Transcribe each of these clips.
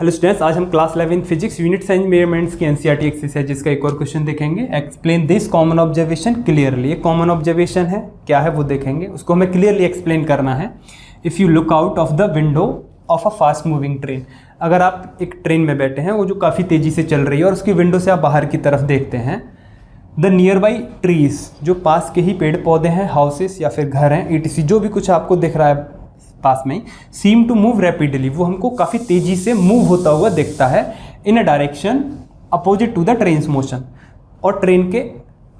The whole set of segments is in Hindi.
हेलो स्टूडेंट्स, आज हम class 11 physics unit science measurements की एनसीईआरटी एक्सरसाइजेस का एक और क्वेश्चन देखेंगे। Explain this common observation clearly. ये कॉमन ऑब्जर्वेशन है, क्या है वो देखेंगे, उसको हमें क्लियरली एक्सप्लेन करना है। If you look out of the window of a fast moving train, अगर आप एक ट्रेन में बैठे हैं वो जो काफ़ी तेज़ी से चल रही है और उसकी विंडो से आप बाहर की तरफ देखते हैं, द नियर बाई ट्रीज, जो पास के ही पेड़ पौधे हैं, हाउसेस या फिर घर हैं, ईटीसी जो भी कुछ आपको दिख रहा है पास में, सीम टू मूव रैपिडली, वो हमको काफ़ी तेज़ी से मूव होता हुआ दिखता है in a direction opposite to the trains motion. और ट्रेन के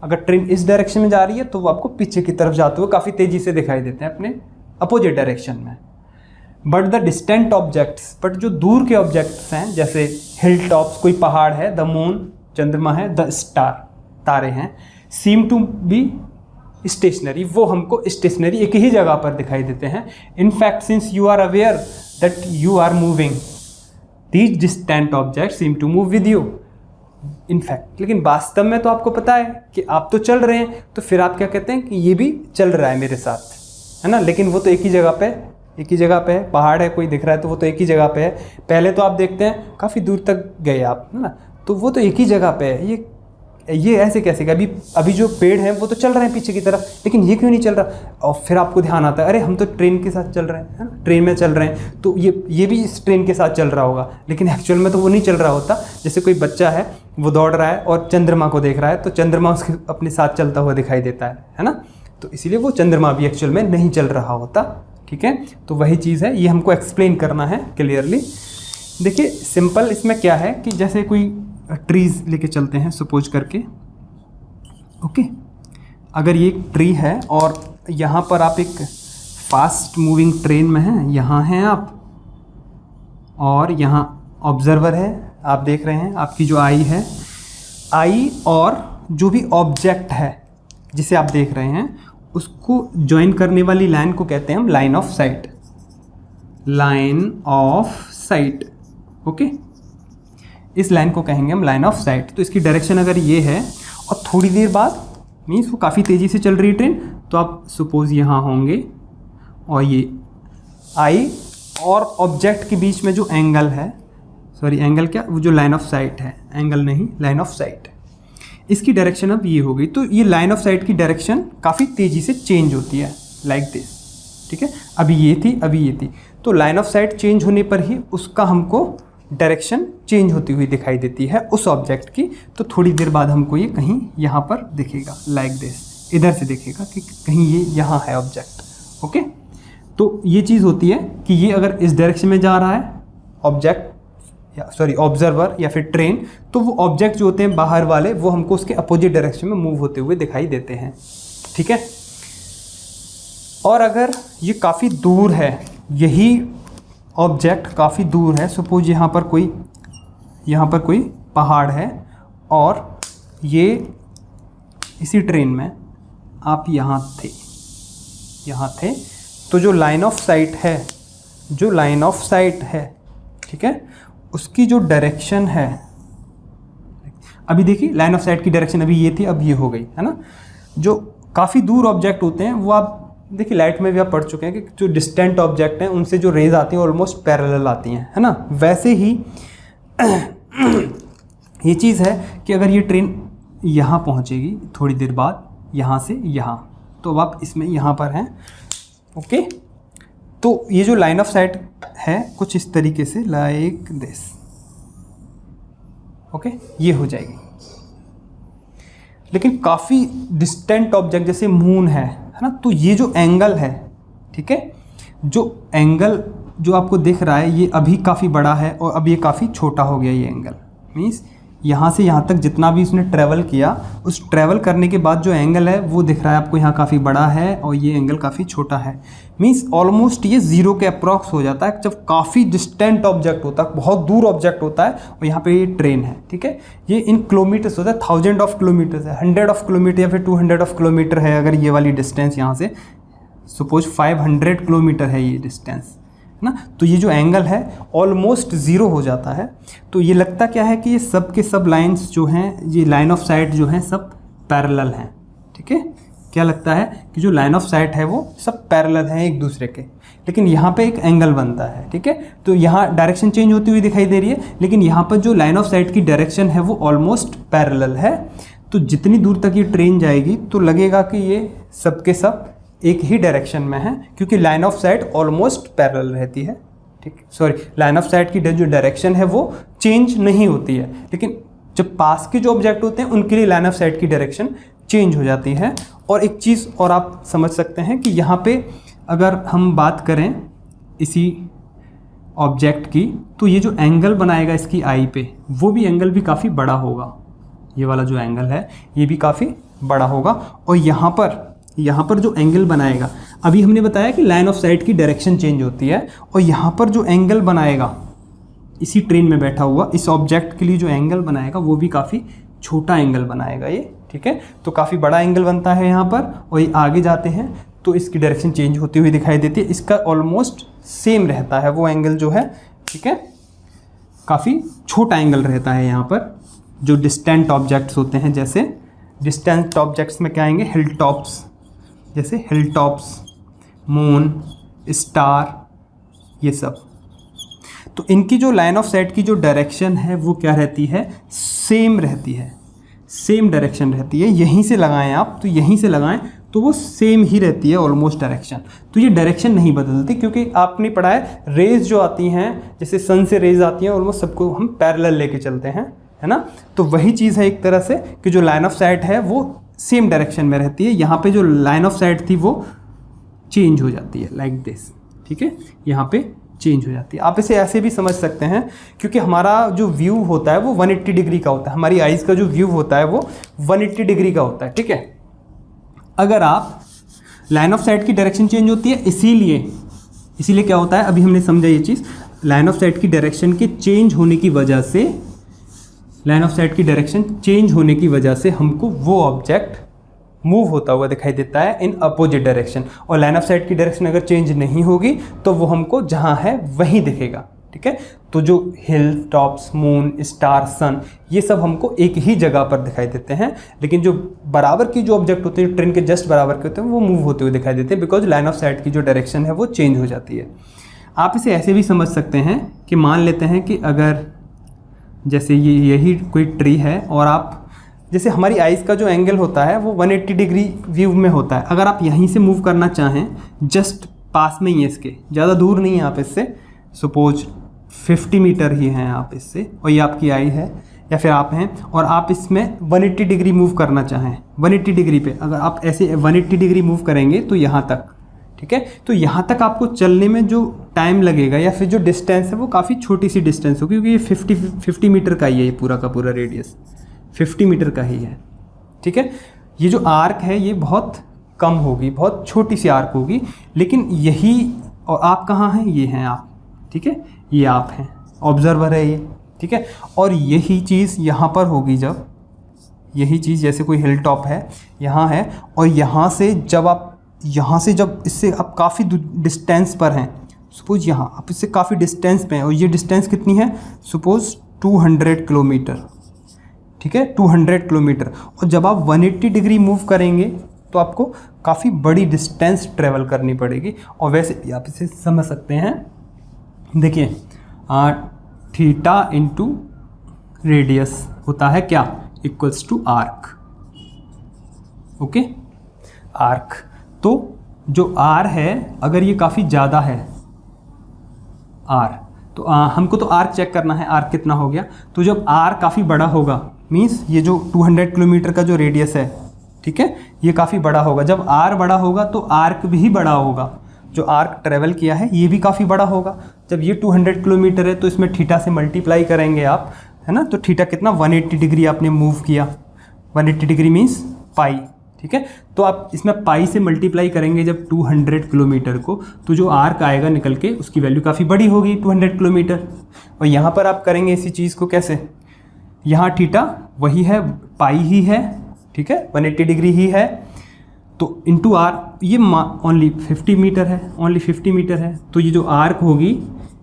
अगर ट्रेन इस डायरेक्शन में जा रही है तो वो आपको पीछे की तरफ जाते हुए काफ़ी तेज़ी से दिखाई देते हैं अपने अपोजिट डायरेक्शन में। But the distant objects, but जो दूर के ऑब्जेक्ट्स हैं जैसे हिल टॉप्स, कोई पहाड़ है, द मून चंद्रमा है, द स्टार तारे हैं, सीम टू बी स्टेशनरी, वो हमको स्टेशनरी एक ही जगह पर दिखाई देते हैं। In fact since you are aware that you are moving, these distant object seem to move with you. In fact, लेकिन वास्तव में तो आपको पता है कि आप तो चल रहे हैं, तो फिर आप क्या कहते हैं कि ये भी चल रहा है मेरे साथ, है ना। लेकिन वो तो एक ही जगह पे है, पहाड़ है, कोई दिख रहा है तो वो तो एक ही जगह पे है। पहले तो आप देखते हैं काफ़ी दूर तक गए आप, है ना, तो वो तो एक ही जगह पे है। ये ऐसे कैसे का, अभी जो पेड़ हैं वो तो चल रहे हैं पीछे की तरफ, लेकिन ये क्यों नहीं चल रहा। और फिर आपको ध्यान आता है, अरे हम तो ट्रेन के साथ चल रहे हैं, है ना, ट्रेन में चल रहे हैं, तो ये भी इस ट्रेन के साथ चल रहा होगा, लेकिन एक्चुअल में तो वो नहीं चल रहा होता। जैसे कोई बच्चा है, वो दौड़ रहा है और चंद्रमा को देख रहा है, तो चंद्रमा उसके अपने साथ चलता हुआ दिखाई देता है ना, तो इसीलिए वो चंद्रमा भी एक्चुअल में नहीं चल रहा होता। ठीक है, तो वही चीज़ है, ये हमको एक्सप्लेन करना है क्लियरली। देखिए सिंपल इसमें क्या है कि जैसे कोई ट्रीज लेके चलते हैं सपोज करके, ओके। अगर ये एक ट्री है और यहाँ पर आप एक फास्ट मूविंग ट्रेन में हैं, यहाँ हैं आप, और यहाँ ऑब्जर्वर है, आप देख रहे हैं, आपकी जो आई है, आई और जो भी ऑब्जेक्ट है जिसे आप देख रहे हैं उसको ज्वाइन करने वाली लाइन को कहते हैं हम line of site, line of site, okay. इस लाइन को कहेंगे हम लाइन ऑफ साइट। तो इसकी डायरेक्शन अगर ये है और थोड़ी देर बाद मीन्स वो काफ़ी तेज़ी से चल रही है ट्रेन, तो आप सपोज यहाँ होंगे और ये आई और ऑब्जेक्ट के बीच में जो एंगल है, सॉरी एंगल क्या, वो जो लाइन ऑफ साइट है, एंगल नहीं लाइन ऑफ साइट, इसकी डायरेक्शन अब ये हो गई। तो ये लाइन ऑफ साइट की डायरेक्शन काफ़ी तेज़ी से चेंज होती है लाइक दिस, ठीक है। अभी ये थी, अभी ये थी, तो लाइन ऑफ साइट चेंज होने पर ही उसका हमको डायरेक्शन चेंज होती हुई दिखाई देती है उस ऑब्जेक्ट की। तो थोड़ी देर बाद हमको ये कहीं यहाँ पर दिखेगा लाइक दिस, इधर से दिखेगा कि कहीं ये यहाँ है ऑब्जेक्ट, ओके। तो ये चीज़ होती है कि ये अगर इस डायरेक्शन में जा रहा है ऑब्जेक्ट, सॉरी ऑब्जर्वर या फिर ट्रेन, तो वो ऑब्जेक्ट जो होते हैं बाहर वाले वो हमको उसके अपोजिट डायरेक्शन में मूव होते हुए दिखाई देते हैं, ठीक है। और अगर ये काफ़ी दूर है, यही ऑब्जेक्ट काफ़ी दूर है, सपोज यहाँ पर कोई पहाड़ है और ये इसी ट्रेन में आप यहाँ थे, तो जो लाइन ऑफ साइट है, ठीक है, उसकी जो डायरेक्शन है, अभी देखिए लाइन ऑफ साइट की डायरेक्शन अभी ये थी, अब ये हो गई, है ना। जो काफ़ी दूर ऑब्जेक्ट होते हैं वो आप देखिए लाइट में भी आप पढ़ चुके हैं कि जो डिस्टेंट ऑब्जेक्ट हैं उनसे जो रेज आती हैं ऑलमोस्ट पैरेलल आती हैं, है ना। वैसे ही ये चीज़ है कि अगर ये ट्रेन यहाँ पहुँचेगी थोड़ी देर बाद, यहाँ से यहाँ, तो अब आप इसमें यहाँ पर हैं, ओके। तो ये जो लाइन ऑफ साइट है कुछ इस तरीके से लाइक दिस, ओके, ये हो जाएगी। लेकिन काफ़ी डिस्टेंट ऑब्जेक्ट जैसे मून है ना, तो ये जो एंगल है, ठीक है, जो एंगल जो आपको दिख रहा है ये अभी काफ़ी बड़ा है और अब ये काफ़ी छोटा हो गया। ये एंगल मीन्स यहाँ से यहाँ तक जितना भी उसने ट्रैवल किया, उस ट्रैवल करने के बाद जो एंगल है वो दिख रहा है आपको यहाँ काफ़ी बड़ा है और ये एंगल काफ़ी छोटा है। मीन्स ऑलमोस्ट ये ज़ीरो के अप्रॉक्स हो जाता है जब काफ़ी डिस्टेंट ऑब्जेक्ट होता है, बहुत दूर ऑब्जेक्ट होता है और यहाँ पे ये ट्रेन है, ठीक है। ये इन किलोमीटर्स होता है, 1000 ऑफ किलोमीटर्स है, 100 ऑफ किलोमीटर या फिर 200 ऑफ किलोमीटर है। अगर ये वाली डिस्टेंस यहाँ से सपोज 500 किलोमीटर है ये डिस्टेंस, ना, तो ये जो एंगल है ऑलमोस्ट ज़ीरो हो जाता है। तो ये लगता क्या है कि ये सब के सब लाइंस जो हैं, ये लाइन ऑफ साइट जो हैं सब पैरेलल हैं, ठीक है, क्या लगता है कि जो लाइन ऑफ साइट है वो सब पैरेलल हैं एक दूसरे के, लेकिन यहाँ पे एक एंगल बनता है, ठीक है। तो यहाँ डायरेक्शन चेंज होती हुई दिखाई दे रही है, लेकिन यहाँ पर जो लाइन ऑफ साइट की डायरेक्शन है वो ऑलमोस्ट पैरेलल है। तो जितनी दूर तक ये ट्रेन जाएगी तो लगेगा कि ये सब के सब एक ही डायरेक्शन में है, क्योंकि line of site almost parallel रहती है, ठीक, सॉरी, लाइन ऑफ साइट की जो डायरेक्शन है वो चेंज नहीं होती है, लेकिन जब पास के जो ऑब्जेक्ट होते हैं उनके लिए लाइन ऑफ साइट की डायरेक्शन चेंज हो जाती है। और एक चीज़ और आप समझ सकते हैं कि यहाँ पे अगर हम बात करें इसी ऑब्जेक्ट की, तो ये जो एंगल बनाएगा इसकी आई पे, वो भी एंगल भी काफ़ी बड़ा होगा। ये वाला जो एंगल है ये भी काफ़ी बड़ा होगा। और यहाँ पर जो एंगल बनाएगा, अभी हमने बताया कि लाइन ऑफ साइट की डायरेक्शन चेंज होती है, और यहाँ पर जो एंगल बनाएगा इसी ट्रेन में बैठा हुआ इस ऑब्जेक्ट के लिए जो एंगल बनाएगा वो भी काफ़ी छोटा एंगल बनाएगा ये, ठीक है। तो काफ़ी बड़ा एंगल बनता है यहाँ पर, और ये आगे जाते हैं तो इसकी डायरेक्शन चेंज होती हुई दिखाई देती है। इसका ऑलमोस्ट सेम रहता है वो एंगल जो है, ठीक है, काफ़ी छोटा एंगल रहता है यहाँ पर। जो डिस्टेंट ऑब्जेक्ट्स होते हैं, जैसे डिस्टेंट ऑब्जेक्ट्स में क्या आएंगे, हिल टॉप्स, जैसे हिल टॉप्स, मून, स्टार, ये सब। तो इनकी जो लाइन ऑफ साइट की जो डायरेक्शन है वो क्या रहती है, सेम रहती है, सेम डायरेक्शन रहती है। यहीं से लगाएं आप, तो यहीं से लगाएं तो वो सेम ही रहती है ऑलमोस्ट डायरेक्शन। तो ये डायरेक्शन नहीं बदलती, क्योंकि आपने पढ़ा है रेज जो आती हैं, जैसे सन से रेज आती हैं, ऑलमोस्ट सबको हम पैरेलल लेके चलते हैं, है ना। तो वही चीज़ है एक तरह से कि जो लाइन ऑफ साइट है वो सेम डायरेक्शन में रहती है। यहाँ पे जो लाइन ऑफ साइट थी वो चेंज हो जाती है, लाइक दिस, ठीक है, यहाँ पे चेंज हो जाती है। आप इसे ऐसे भी समझ सकते हैं, क्योंकि हमारा जो व्यू होता है वो 180 डिग्री का होता है, हमारी आइज़ का जो व्यू होता है वो 180 डिग्री का होता है, ठीक है। अगर आप लाइन ऑफ साइट की डायरेक्शन चेंज होती है, इसीलिए क्या होता है, अभी हमने समझा ये चीज़, लाइन ऑफ साइट की डायरेक्शन के चेंज होने की वजह से, लाइन ऑफ साइट की डायरेक्शन चेंज होने की वजह से हमको वो ऑब्जेक्ट मूव होता हुआ दिखाई देता है इन अपोजिट डायरेक्शन। और लाइन ऑफ साइट की डायरेक्शन अगर चेंज नहीं होगी तो वो हमको जहाँ है वहीं दिखेगा, ठीक है। तो जो हिल टॉप्स, मून, स्टार, सन, ये सब हमको एक ही जगह पर दिखाई देते हैं, लेकिन जो बराबर की जो ऑब्जेक्ट होते हैं, ट्रेन के जस्ट बराबर के होते हैं, वो मूव होते हुए दिखाई देते हैं, बिकॉज लाइन ऑफ साइट की जो डायरेक्शन है वो चेंज हो जाती है। आप इसे ऐसे भी समझ सकते हैं कि मान लेते हैं कि अगर जैसे यही कोई ट्री है, और आप जैसे हमारी आइज़ का जो एंगल होता है वो 180 डिग्री व्यू में होता है। अगर आप यहीं से मूव करना चाहें, जस्ट पास में ही है इसके, ज़्यादा दूर नहीं है आप इससे, सपोज 50 मीटर ही हैं आप इससे, और ये आपकी आई है या फिर आप हैं, और आप इसमें 180 डिग्री मूव करना चाहें, 180 डिग्री पे अगर आप ऐसे 180 डिग्री मूव करेंगे तो यहाँ तक, ठीक है। तो यहाँ तक आपको चलने में जो टाइम लगेगा या फिर जो डिस्टेंस है वो काफ़ी छोटी सी डिस्टेंस होगी, क्योंकि ये 50 मीटर का ही है, ये पूरा का पूरा रेडियस 50 मीटर का ही है, ठीक है। ये जो आर्क है ये बहुत कम होगी, बहुत छोटी सी आर्क होगी, लेकिन यही, और आप कहाँ हैं, ये हैं आप, ठीक है, ये आप हैं, ऑब्जर्वर है ये, ठीक है। और यही चीज़ यहाँ पर होगी, जब यही चीज़ जैसे कोई हिल टॉप है यहाँ है, और यहाँ से जब इससे आप काफ़ी डिस्टेंस पर हैं, सपोज यहाँ आप इससे काफ़ी डिस्टेंस पे हैं, और ये डिस्टेंस कितनी है, सपोज 200 किलोमीटर, ठीक है, 200 किलोमीटर। और जब आप 180 डिग्री मूव करेंगे तो आपको काफ़ी बड़ी डिस्टेंस ट्रेवल करनी पड़ेगी। और वैसे आप इसे समझ सकते हैं, देखिए थीटा इंटू रेडियस होता है क्या, equals to arc, okay, arc. तो जो आर है, अगर ये काफ़ी ज़्यादा है आर, तो हमको तो आर्क चेक करना है, आर्क कितना हो गया। तो जब आर काफ़ी बड़ा होगा, मीन्स ये जो 200 किलोमीटर का जो रेडियस है, ठीक है, ये काफ़ी बड़ा होगा। जब आर बड़ा होगा तो आर्क भी बड़ा होगा, जो आर्क ट्रेवल किया है ये भी काफ़ी बड़ा होगा। जब ये 200 किलोमीटर है तो इसमें थीटा से मल्टीप्लाई करेंगे आप, है ना, तो थीटा कितना, 180 डिग्री आपने मूव किया, 180 डिग्री मीन्स पाई, ठीक है। तो आप इसमें पाई से मल्टीप्लाई करेंगे जब 200 किलोमीटर को, तो जो आर्क आएगा निकल के उसकी वैल्यू काफ़ी बड़ी होगी, 200 किलोमीटर। और यहाँ पर आप करेंगे इसी चीज़ को कैसे, यहाँ थीटा वही है, पाई ही है, ठीक है, 180 डिग्री ही है, तो इंटू आर, ये ओनली 50 मीटर है, ओनली 50 मीटर है। तो ये जो आर्क होगी,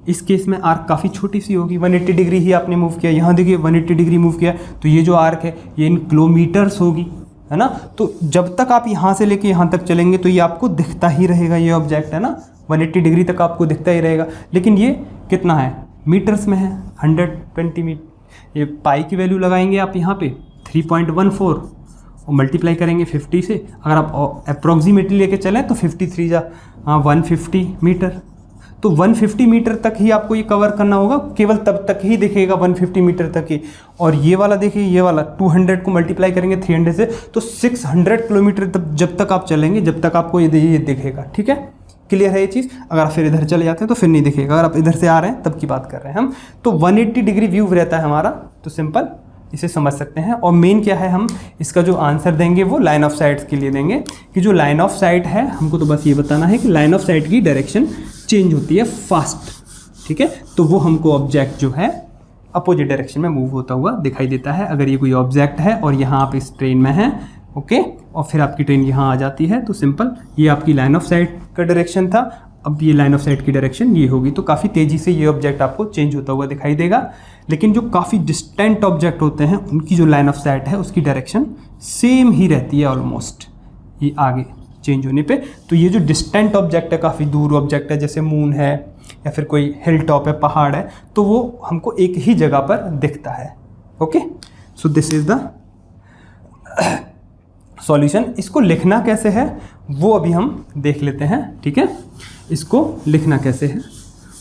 इस केस में आर्क काफ़ी छोटी सी होगी, 180 डिग्री ही आपने मूव किया, यहाँ देखिए 180 डिग्री मूव किया, तो ये जो आर्क है ये इन किलोमीटर्स होगी, है ना। तो जब तक आप यहाँ से लेके यहाँ तक चलेंगे तो ये आपको दिखता ही रहेगा, ये ऑब्जेक्ट है ना, 180 डिग्री तक आपको दिखता ही रहेगा। लेकिन ये कितना है, मीटर्स में है, 120 मीटर। ये पाई की वैल्यू लगाएंगे आप यहाँ पे 3.14 और मल्टीप्लाई करेंगे 50 से। अगर आप अप्रॉक्सीमेटली लेके चलें तो 53 जा 150 मीटर। तो 150 मीटर तक ही आपको ये कवर करना होगा, केवल तब तक ही दिखेगा 150 मीटर तक ही। और ये वाला देखिए, ये वाला 200 को मल्टीप्लाई करेंगे 300 से तो 600 किलोमीटर तक जब तक आप चलेंगे, जब तक आपको ये दिखेगा। ठीक है, क्लियर है ये चीज़। अगर आप फिर इधर चले जाते हैं तो फिर नहीं दिखेगा, अगर आप इधर से आ रहे हैं तब की बात कर रहे हैं हम। तो 180 डिग्री व्यू रहता है हमारा, तो सिंपल इसे समझ सकते हैं। और मेन क्या है, हम इसका जो आंसर देंगे वो लाइन ऑफ साइट के लिए देंगे, कि जो लाइन ऑफ साइट है हमको तो बस ये बताना है कि लाइन ऑफ साइट की डायरेक्शन चेंज होती है फास्ट। ठीक है, तो वो हमको ऑब्जेक्ट जो है अपोजिट डायरेक्शन में मूव होता हुआ दिखाई देता है। अगर ये कोई ऑब्जेक्ट है और यहाँ आप इस ट्रेन में हैं, ओके, और फिर आपकी ट्रेन यहाँ आ जाती है, तो सिंपल ये आपकी लाइन ऑफ साइट का डायरेक्शन था। अब ये लाइन ऑफ साइट की डायरेक्शन ये होगी, तो काफ़ी तेज़ी से ये ऑब्जेक्ट आपको चेंज होता हुआ दिखाई देगा। लेकिन जो काफ़ी डिस्टेंट ऑब्जेक्ट होते हैं उनकी जो लाइन ऑफ साइट है उसकी डायरेक्शन सेम ही रहती है ऑलमोस्ट, ये आगे चेंज होने पे। तो ये जो डिस्टेंट ऑब्जेक्ट है, काफ़ी दूर ऑब्जेक्ट है, जैसे मून है या फिर कोई हिल टॉप है, पहाड़ है, तो वो हमको एक ही जगह पर दिखता है। Okay, so this is the solution. इसको लिखना कैसे है वो अभी हम देख लेते हैं। ठीक है, इसको लिखना कैसे है,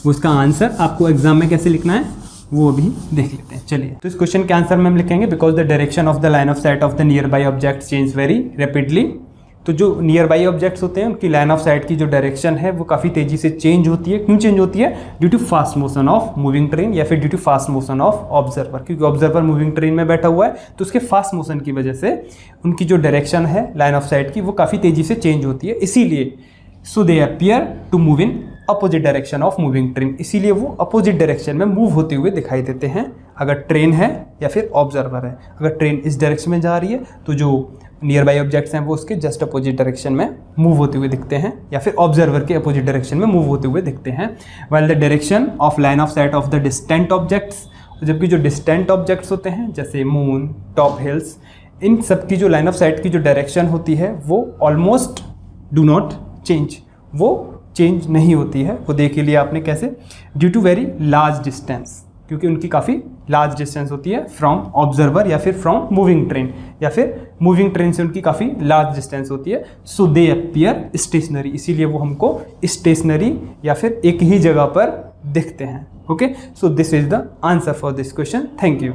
वो इसका आंसर आपको एग्जाम में कैसे लिखना है वो अभी देख लेते हैं। चलिए, तो इस क्वेश्चन के आंसर में हम लिखेंगे because the direction of the line of site of the near by object change very rapidly. तो जो नियर बाई ऑब्जेक्ट्स होते हैं उनकी लाइन ऑफ साइट की जो डायरेक्शन है वो काफ़ी तेज़ी से चेंज होती है। क्यों चेंज होती है? Due to fast motion of moving train या फिर due to fast motion of observer, क्योंकि ऑब्जर्वर मूविंग ट्रेन में बैठा हुआ है तो उसके फास्ट मोशन की वजह से उनकी जो डायरेक्शन है लाइन ऑफ साइट की वो काफ़ी तेज़ी से चेंज होती है। इसीलिए so they appear to move in opposite direction of moving train, इसीलिए वो अपोजिट डायरेक्शन में मूव होते हुए दिखाई देते हैं अगर ट्रेन है या फिर ऑब्जर्वर है। अगर ट्रेन इस डायरेक्शन में जा रही है तो जो नियर बाई ऑब्जेक्ट्स हैं वो उसके जस्ट अपोजिट डायरेक्शन में मूव होते हुए दिखते हैं या फिर ऑब्जर्वर के अपोजिट डायरेक्शन में मूव होते हुए दिखते हैं। While the direction of line of site of the distant objects, जबकि जो डिस्टेंट ऑब्जेक्ट्स होते हैं जैसे मून, टॉप हिल्स, इन सब की जो लाइन ऑफ साइट की जो डायरेक्शन होती है वो ऑलमोस्ट डू नॉट चेंज, वो चेंज नहीं होती है। वो देख लिया आपने कैसे, due to very large distance, क्योंकि उनकी काफ़ी लार्ज डिस्टेंस होती है फ्रॉम ऑब्जर्वर या फिर फ्रॉम मूविंग ट्रेन, या फिर मूविंग ट्रेन से उनकी काफ़ी लार्ज डिस्टेंस होती है। सो दे अपीयर स्टेशनरी, इसीलिए वो हमको स्टेशनरी या फिर एक ही जगह पर दिखते हैं। Okay, so this is the answer for this question. Thank you.